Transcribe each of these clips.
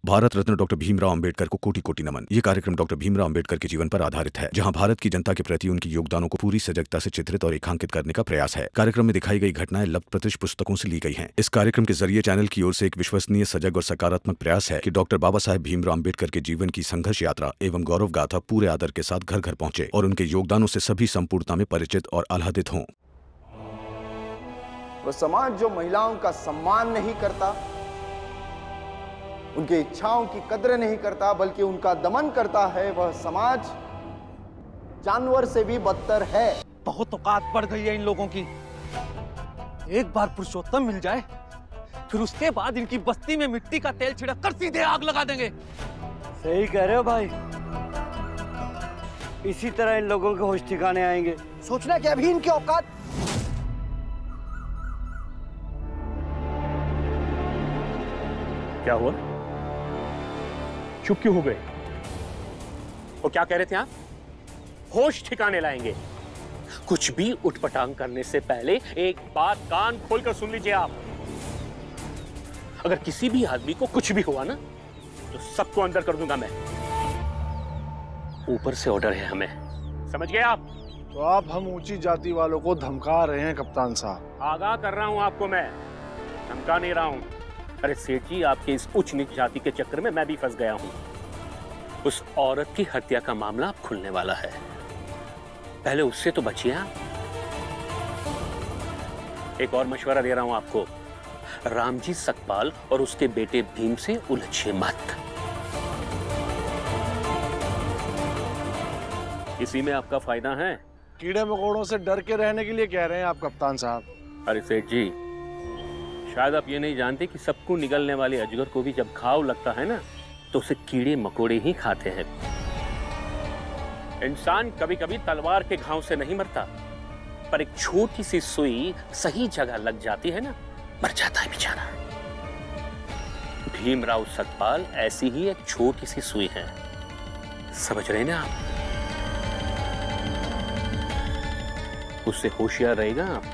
Bharat Ratna doctor Bhimrao Ambedkar को कोटि कोटि नमन। ये कार्यक्रम डॉक्टर भीमराव अंबेडकर के जीवन पर आधारित है, जहां भारत की जनता के प्रति उनके योगदानों को पूरी सजगता से चित्रित और रेखांकित करने का प्रयास है। कार्यक्रम में दिखाई गई घटनाएं लब्ध पुस्तकों से ली गई हैं। इस कार्यक्रम के जरिए चैनल की ओर से एक विश्वसनीय, सजग और सकारात्मक प्रयास है कि डॉक्टर बाबा साहेब भीमराव अंबेडकर के जीवन की संघर्ष यात्रा एवं गौरव गाथा पूरे आदर के साथ घर घर पहुंचे और उनके योगदानों से सभी संपूर्णता में परिचित और आह्लादित हों। वह समाज जो महिलाओं का सम्मान नहीं करता, उनकी इच्छाओं की कद्र नहीं करता, बल्कि उनका दमन करता है, वह समाज जानवर से भी बदतर है। बहुत औकात बढ़ गई है इन लोगों की। एक बार पुरुषोत्तम मिल जाए, फिर उसके बाद इनकी बस्ती में मिट्टी का तेल छिड़क कर सीधे आग लगा देंगे। सही कह रहे हो भाई, इसी तरह इन लोगों के होश ठिकाने आएंगे। सोचना कि अभी इनकी औकात। क्या हुआ? चुप क्यों हो गए? वो क्या कह रहे थे आप? होश ठिकाने लाएंगे। कुछ भी उठपटांग करने से पहले एक बात कान खोलकर सुन लीजिए आप। अगर किसी भी आदमी को कुछ भी हुआ ना, तो सबको अंदर कर दूंगा मैं। ऊपर से ऑर्डर है हमें, समझ गए आप? तो आप हम ऊंची जाति वालों को धमका रहे हैं कप्तान साहब। आगाह कर रहा हूं आपको मैं, धमका नहीं रहा हूं। अरे सेठ जी, आपके इस उच्च नीच जाति के चक्कर में मैं भी फंस गया हूं। उस औरत की हत्या का मामला अब खुलने वाला है, पहले उससे तो बचिए आप। एक और मशवरा दे रहा हूं आपको, रामजी सकपाल और उसके बेटे भीम से उलझिए मत। इसी में आपका फायदा है। कीड़े मकोड़ों से डर के रहने के लिए कह रहे हैं आप कप्तान साहब। अरे सेठ जी, शायद आप ये नहीं जानते कि सबको निगलने वाले अजगर को भी जब घाव लगता है ना, तो उसे कीड़े मकोड़े ही खाते हैं। इंसान कभी कभी तलवार के घाव से नहीं मरता, पर एक छोटी सी सुई सही जगह लग जाती है ना, मर जाता है बेचारा। भीमराव सतपाल ऐसी ही एक छोटी सी सुई है, समझ रहे ना आप? उससे होशियार रहेगा आप।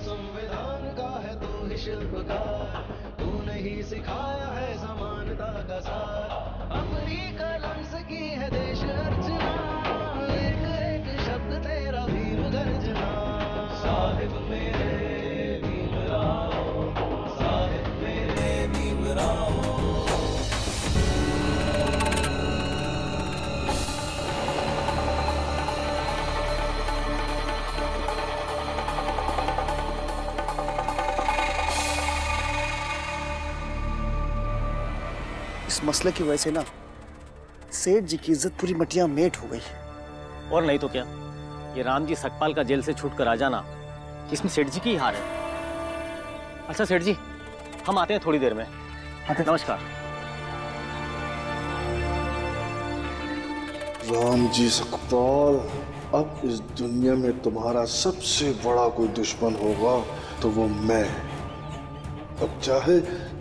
संविधान का है तू ही शिल्पकार, तूने ही सिखाया है समानता का सार। अपनी कलम से की है देश अर्चना, एक एक शब्द तेरा भीम गर्जना। साहिब मेरे भीमराव, साहिब मेरे भीमराव। इस मसले की वजह से ना सेठ जी की इज्जत पूरी मटिया मेट हो गई। और नहीं तो क्या, ये रामजी सकपाल का जेल से छूट कर आ जाना, इसमें सेठ जी की ही हार है। अच्छा सेठ जी, हम आते हैं थोड़ी देर में। नमस्कार। रामजी सकपाल, अब इस दुनिया में तुम्हारा सबसे बड़ा कोई दुश्मन होगा तो वो मैं। अब चाहे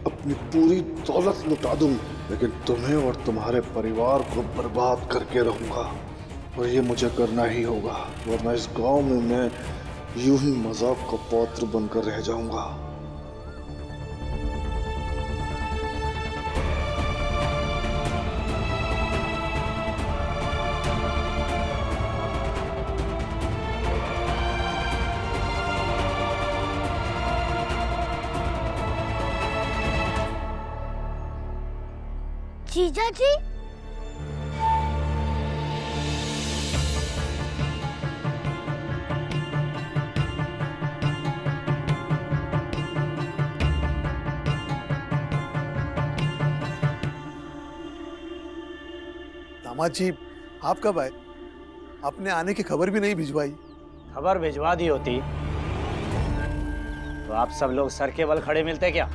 अपनी पूरी दौलत लुटा दूं, लेकिन तुम्हें और तुम्हारे परिवार को बर्बाद करके रहूंगा, और ये मुझे करना ही होगा, वरना इस गांव में मैं यूं ही मजाक का पात्र बनकर रह जाऊंगा। जीजा जी, दामाद जी आप कब आए? आपने आने की खबर भी नहीं भिजवाई। खबर भिजवा दी होती तो आप सब लोग सर के बल खड़े मिलते क्या?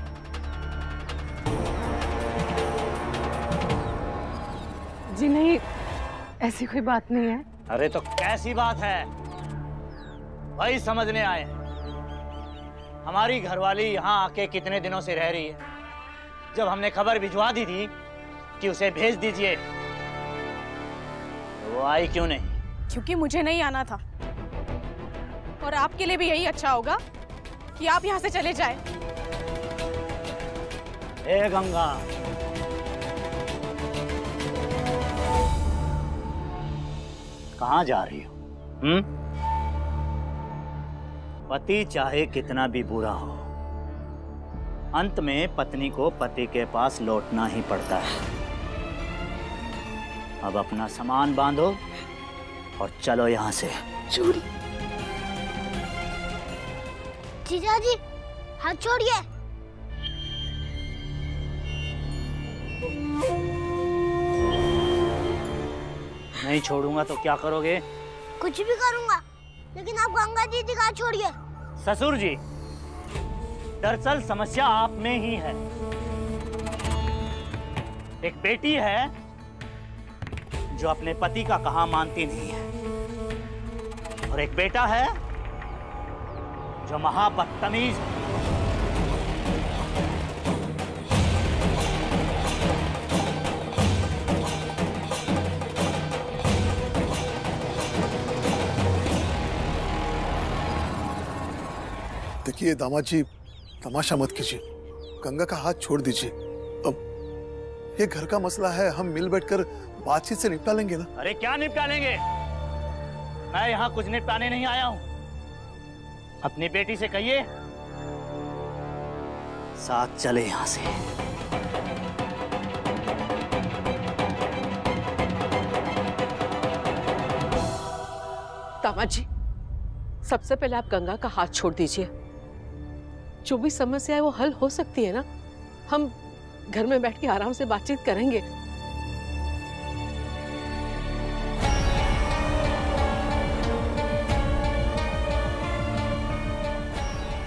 जी नहीं, ऐसी कोई बात नहीं है। अरे तो कैसी बात है? वही समझने आए। हमारी घरवाली यहाँ आके कितने दिनों से रह रही है। जब हमने खबर भिजवा दी थी कि उसे भेज दीजिए, तो वो आई क्यों नहीं? क्योंकि मुझे नहीं आना था, और आपके लिए भी यही अच्छा होगा कि आप यहाँ से चले जाएं। ए गंगा, कहाँ जा रही हो? पति चाहे कितना भी बुरा हो, अंत में पत्नी को पति के पास लौटना ही पड़ता है। अब अपना सामान बांधो और चलो यहाँ से। चोरी। जीजा जी, हाथ छोड़िए। नहीं छोड़ूंगा तो क्या करोगे? कुछ भी करूंगा, लेकिन आप गंगा जी का छोड़िए। ससुर जी, दरअसल समस्या आप में ही है। एक बेटी है जो अपने पति का कहा मानती नहीं है, और एक बेटा है जो महाबदतमीज है। देखिए दामाद जी, तमाशा मत कीजिए, गंगा का हाथ छोड़ दीजिए। अब ये घर का मसला है, हम मिल बैठकर बातचीत से निपटा लेंगे ना। अरे क्या निपटा लेंगे? मैं यहाँ कुछ निपटाने नहीं आया हूँ। अपनी बेटी से कहिए साथ चले यहाँ से। दामाद जी, सबसे पहले आप गंगा का हाथ छोड़ दीजिए। जो भी समस्या है वो हल हो सकती है ना। हम घर में बैठ के आराम से बातचीत करेंगे।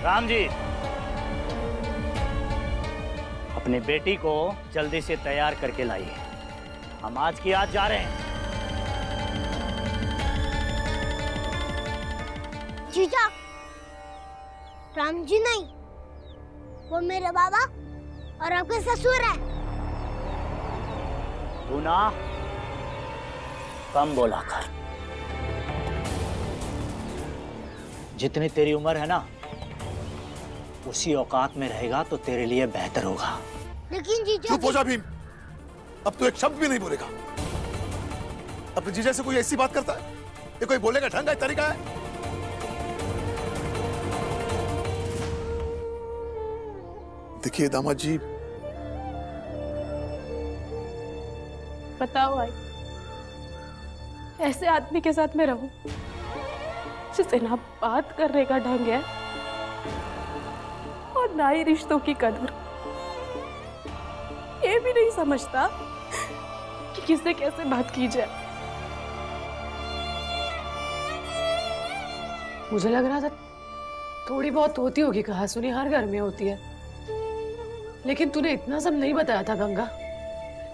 राम जी, अपनी बेटी को जल्दी से तैयार करके लाइए। हम आज की आज जा रहे हैं। जीजा, राम जी नहीं, वो मेरे बाबा और आपके ससुर हैं। तू ना कम बोला कर। जितनी तेरी उम्र है ना, उसी औकात में रहेगा तो तेरे लिए बेहतर होगा। लेकिन जीजा, चुप हो जा भीम, अब तो एक शब्द भी नहीं बोलेगा। अपने जीजा से कोई ऐसी बात करता है? ये कोई बोलेगा ढंग है, तरीका है? देखिए दामाद जी, बताओ आई, ऐसे आदमी के साथ मैं रहूं जिसे ना बात करने का ढंग है और ना ही रिश्तों की कदर। ये भी नहीं समझता कि किससे कैसे बात की जाए। मुझे लग रहा था थोड़ी बहुत होती होगी, कहा सुनी हर घर में होती है, लेकिन तूने इतना सब नहीं बताया था गंगा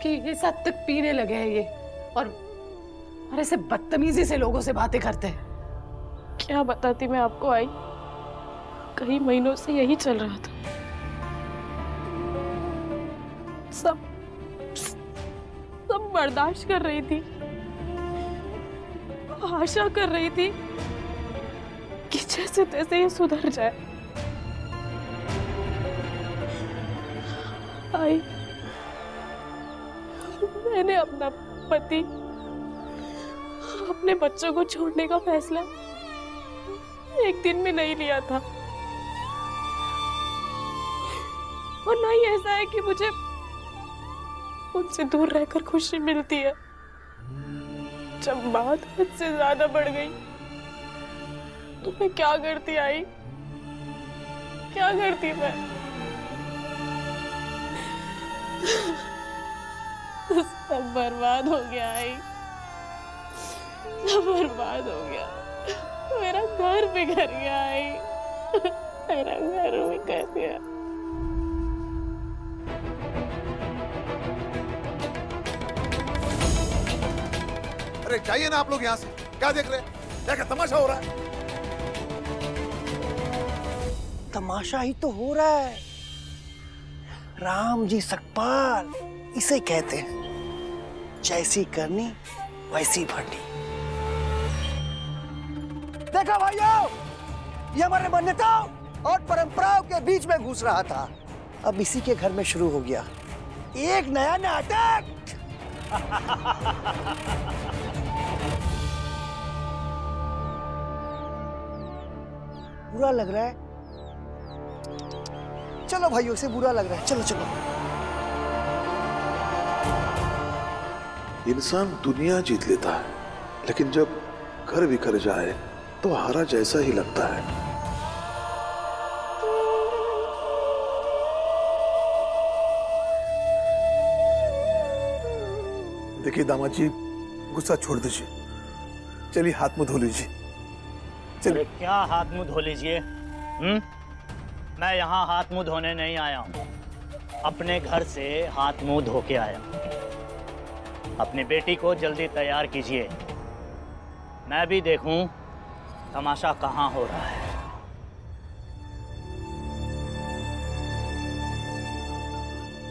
कि ये साथ तक पीने लगे हैं ये, और ऐसे बदतमीजी से लोगों से बातें करते हैं। क्या बताती मैं आपको आई, कई महीनों से यही चल रहा था। सब बर्दाश्त कर रही थी, आशा कर रही थी कि जैसे तैसे ये सुधर जाए। आई, मैंने अपना पति, अपने बच्चों को छोड़ने का फैसला एक दिन में नहीं लिया था, और ना ही ऐसा है कि मुझे उनसे दूर रहकर खुशी मिलती है। जब बात हद से ज्यादा बढ़ गई तो मैं क्या करती आई, क्या करती मैं? सब बर्बाद हो गया आई, सब बर्बाद हो गया। मेरा घर बिगड़ गया आई। मेरा घर भी कर दिया। अरे जाइए ना आप लोग यहाँ से, क्या देख रहे हैं? क्या तमाशा हो रहा है? तमाशा ही तो हो रहा है। राम जी सकपाल इसे कहते हैं, जैसी करनी वैसी भरनी। देखा भाइयों, ये हमारे मान्यताओं और परंपराओं के बीच में घुस रहा था, अब इसी के घर में शुरू हो गया एक नया नाटक। बुरा लग रहा है? चलो भाइयों, से बुरा लग रहा है, चलो चलो। इंसान दुनिया जीत लेता है, लेकिन जब घर बिखर जाए तो हारा जैसा ही लगता है। देखिए दामाद जी, गुस्सा छोड़ दीजिए, चलिए हाथ मुंह धो लीजिए। अरे क्या हाथ मुंह धो लीजिए? मैं यहाँ हाथ मुंह धोने नहीं आया हूँ, अपने घर से हाथ मुंह धो के आया हूँ। अपनी बेटी को जल्दी तैयार कीजिए, मैं भी देखूं तमाशा कहाँ हो रहा है।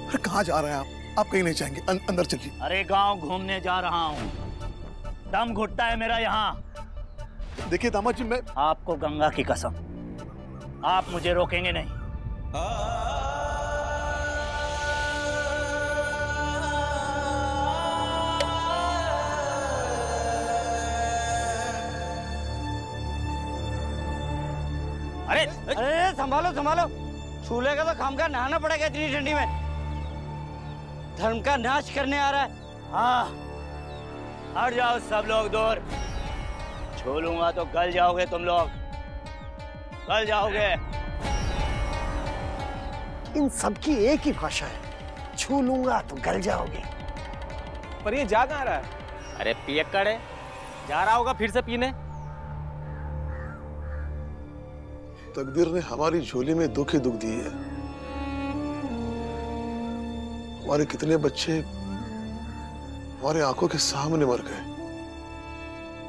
अरे कहाँ जा रहे हैं आप? आप कहीं नहीं जाएंगे, अंदर चलिए। अरे गांव घूमने जा रहा हूँ, दम घुटता है मेरा यहाँ। देखिए दामाद जी, मैं आपको गंगा की कसम, आप मुझे रोकेंगे नहीं। अरे अरे संभालो संभालो, चूल्हे का तो खामखा नहाना पड़ेगा इतनी ठंडी में। धर्म का नाश करने आ रहा है। हाँ, हट जाओ सब लोग दूर, छू लूंगा तो गल जाओगे तुम लोग, गल जाओगे। इन सबकी एक ही भाषा है, छू लूंगा तो गल जाओगे। पर ये जा कहाँ रहा है? अरे पियक्कड़ है, जा रहा होगा फिर से पीने। तकदीर ने हमारी झोली में दुख ही दुख दिए है। हमारे कितने बच्चे हमारे आंखों के सामने मर गए,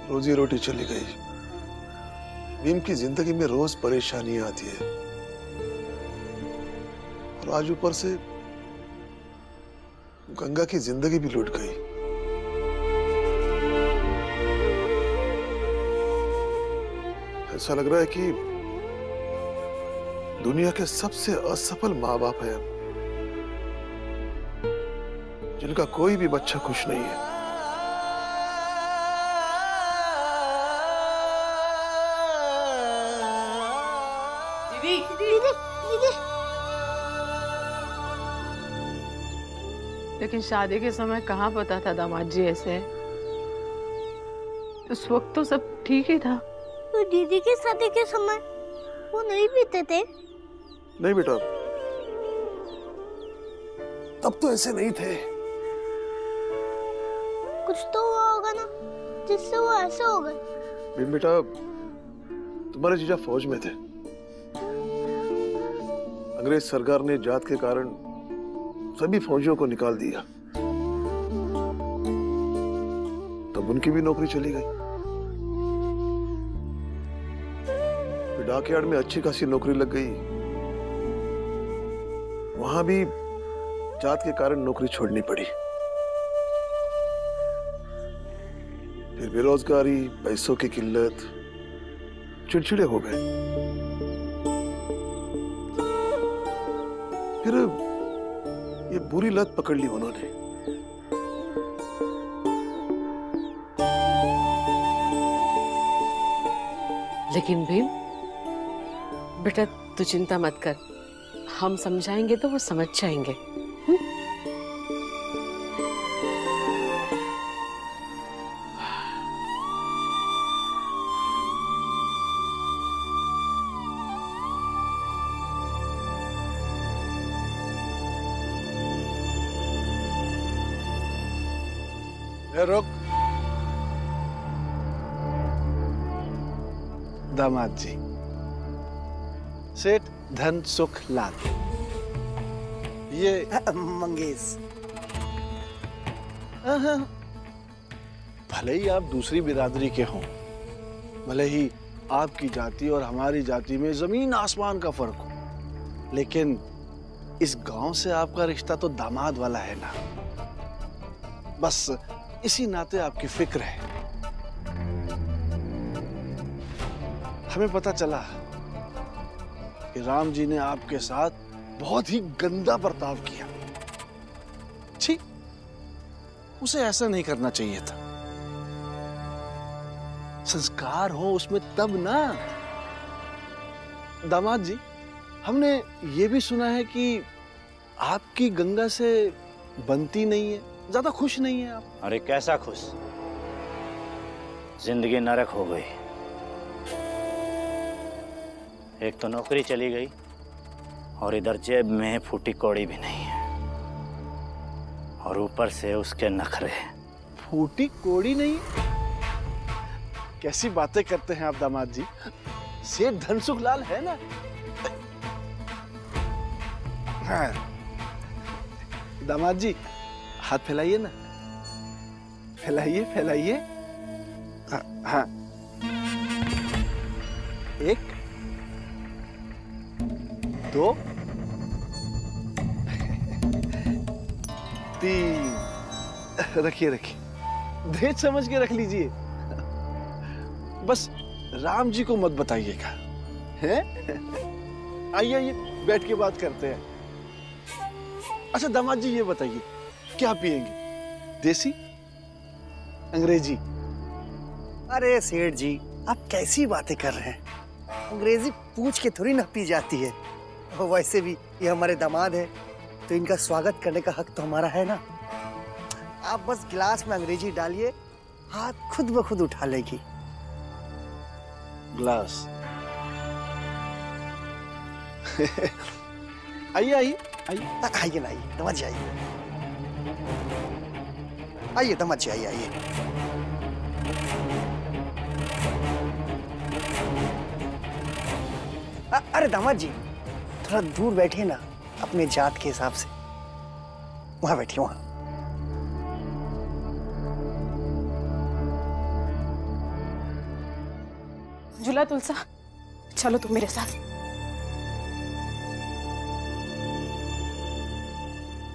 रोजी रोटी चली गई। भीम की जिंदगी में रोज परेशानियां आती है, और आज ऊपर से गंगा की जिंदगी भी लूट गई। ऐसा लग रहा है कि दुनिया के सबसे असफल माँ बाप हैं, जिनका कोई भी बच्चा खुश नहीं है। दीदी दीदी दीदी, लेकिन शादी के समय कहाँ पता था दामाद जी ऐसे? उस वक्त तो सब ठीक ही था। तो दीदी के शादी के समय वो नहीं पीते थे? नहीं बेटा, तब तो ऐसे नहीं थे। कुछ तो हुआ होगा ना जिससे वो ऐसे हो गए। भीम बेटा, तुम्हारे जीजा फौज में थे। अंग्रेज सरकार ने जात के कारण सभी फौजियों को निकाल दिया, तब उनकी भी नौकरी चली गई। फिर डाकयार्ड में अच्छी खासी नौकरी लग गई, वहां भी जात के कारण नौकरी छोड़नी पड़ी। फिर बेरोजगारी, पैसों की किल्लत, चिड़चिड़े हो गए। फिर ये बुरी लत पकड़ ली उन्होंने। लेकिन भीम बेटा, तू चिंता मत कर, हम समझाएंगे तो वो समझ जाएंगे। रुक दामाद जी, सेठ धन सुख लाल। ये मंगेश। भले ही आप दूसरी बिरादरी के हों, भले ही आपकी जाति और हमारी जाति में जमीन आसमान का फर्क हो, लेकिन इस गांव से आपका रिश्ता तो दामाद वाला है ना। बस इसी नाते आपकी फिक्र है। हमें पता चला कि राम जी ने आपके साथ बहुत ही गंदा बर्ताव किया। ठीक, उसे ऐसा नहीं करना चाहिए था। संस्कार हो उसमें तब ना। दामाद जी, हमने ये भी सुना है कि आपकी गंगा से बनती नहीं है, ज्यादा खुश नहीं है आप। अरे कैसा खुश, जिंदगी नरक हो गई। एक तो नौकरी चली गई और इधर जेब में फूटी कौड़ी भी नहीं है, और ऊपर से उसके नखरे। फूटी कौड़ी नहीं? कैसी बातें करते हैं आप दामाद जी। सेठ धनसुख लाल है ना। हाँ। दामाद जी हाथ फैलाइए ना, फैलाइए फैलाइए। हाँ, एक, दो, तीन। रखिए रखिए, देख समझ के रख लीजिए। बस राम जी को मत बताइएगा, हैं? आइए आइए, बैठ के बात करते हैं। अच्छा दामाद जी, ये बताइए क्या पिएंगे, देसी अंग्रेजी? अरे सेठ जी, आप कैसी बातें कर रहे हैं? अंग्रेजी पूछ के थोड़ी ना पी जाती है। और वैसे भी ये हमारे दामाद है, तो इनका स्वागत करने का हक तो हमारा है ना। आप बस गिलास में अंग्रेजी डालिए, हाथ खुद ब खुद उठा लेगी। ग्लास। आइए आइए आइए। आइए ना, आइए दामाद जी, आइए आइए दामाद जी, आइए आइए। अरे दामाद जी, थोड़ा दूर बैठिए ना, अपने जात के हिसाब से। वहां बैठिए, वहां। झूला तुलसा, चलो तुम मेरे साथ।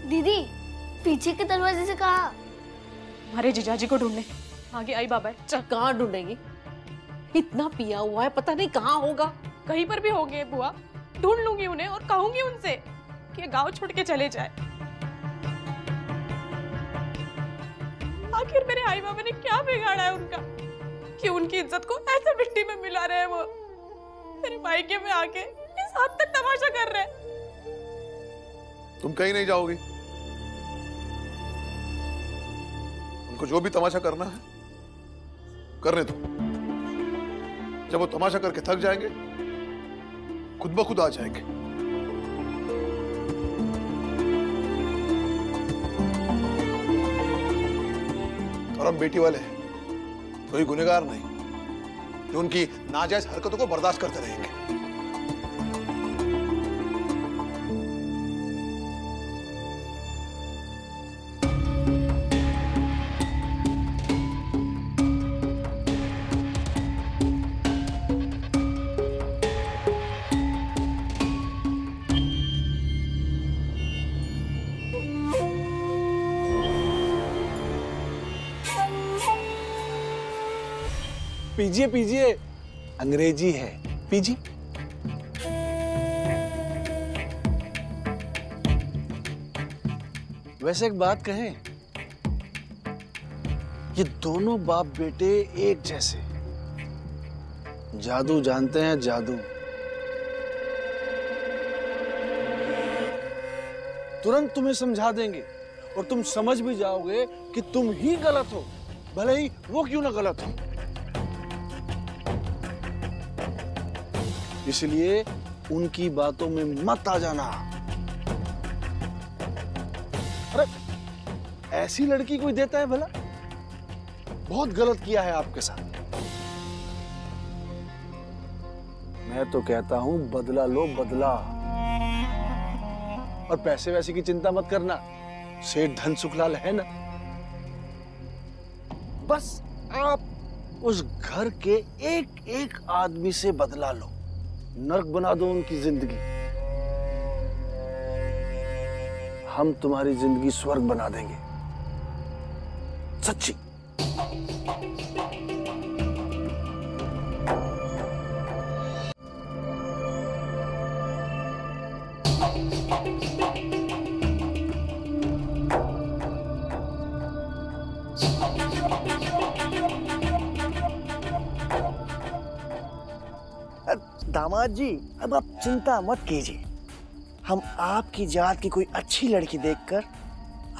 दीदी, पीछे के दरवाजे से कहा? हमारे जीजाजी को ढूंढने। आगे आई बाबा। चल, कहाँ ढूंढेंगी? इतना पिया हुआ है, पता नहीं कहाँ होगा। कहीं पर भी होंगे बुआ, ढूंढ लूंगी उन्हें और कहूंगी उनसे कि गांव छोड़ के चले जाए। आखिर मेरे आई बाबा ने क्या बिगाड़ा है उनका कि उनकी इज्जत को ऐसे मिट्टी में मिला रहे हैं। वो मेरे मायके में आके इस हद तक तमाशा कर रहे हैं। तुम कहीं नहीं जाओगी। उनको जो भी तमाशा करना है करने दो। जब वो तमाशा करके थक जाएंगे, खुद ब खुद आ जाएंगे। और हम बेटी वाले हैं, कोई गुनहगार नहीं जो उनकी नाजायज हरकतों को बर्दाश्त करते रहेंगे। पीजिए पीजिए, अंग्रेजी है, पीजिए। वैसे एक बात कहें, ये दोनों बाप बेटे एक जैसे जादू जानते हैं, जादू। तुरंत तुम्हें समझा देंगे और तुम समझ भी जाओगे कि तुम ही गलत हो, भले ही वो क्यों ना गलत हो। इसलिए उनकी बातों में मत आ जाना। अरे ऐसी लड़की कोई देता है भला? बहुत गलत किया है आपके साथ। मैं तो कहता हूं बदला लो बदला। और पैसे वैसे की चिंता मत करना, सेठ धन सुखलाल है ना। बस आप उस घर के एक एक आदमी से बदला लो, नर्क बना दो उनकी जिंदगी। हम तुम्हारी जिंदगी स्वर्ग बना देंगे, सच्ची। दामाद जी, अब आप चिंता मत कीजिए। हम आपकी जात की कोई अच्छी लड़की देखकर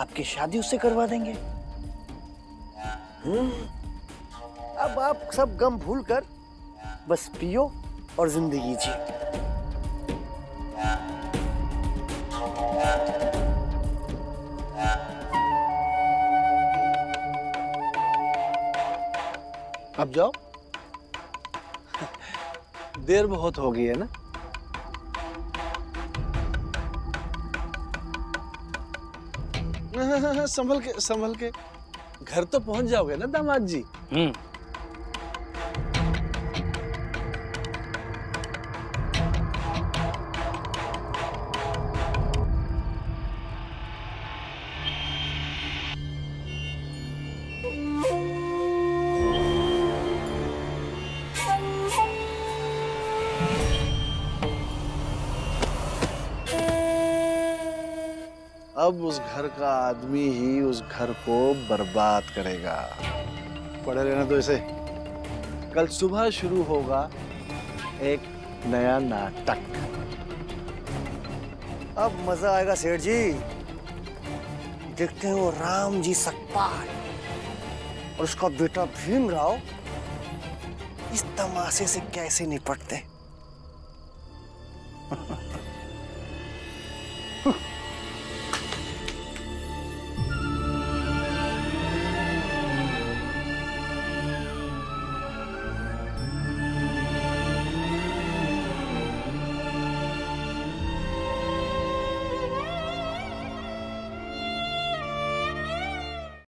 आपकी शादी उससे करवा देंगे। अब आप सब गम भूलकर बस पियो और जिंदगी जियो। अब जाओ, देर बहुत हो गई है ना। संभल के संभल के, घर तो पहुंच जाओगे ना दामाद जी। अब उस घर का आदमी ही उस घर को बर्बाद करेगा। पढ़े रहना तो इसे। कल सुबह शुरू होगा एक नया नाटक। अब मजा आएगा सेठ जी। देखते हैं वो राम जी सकपाल और उसका बेटा भीमराव इस तमाशे से कैसे निपटते।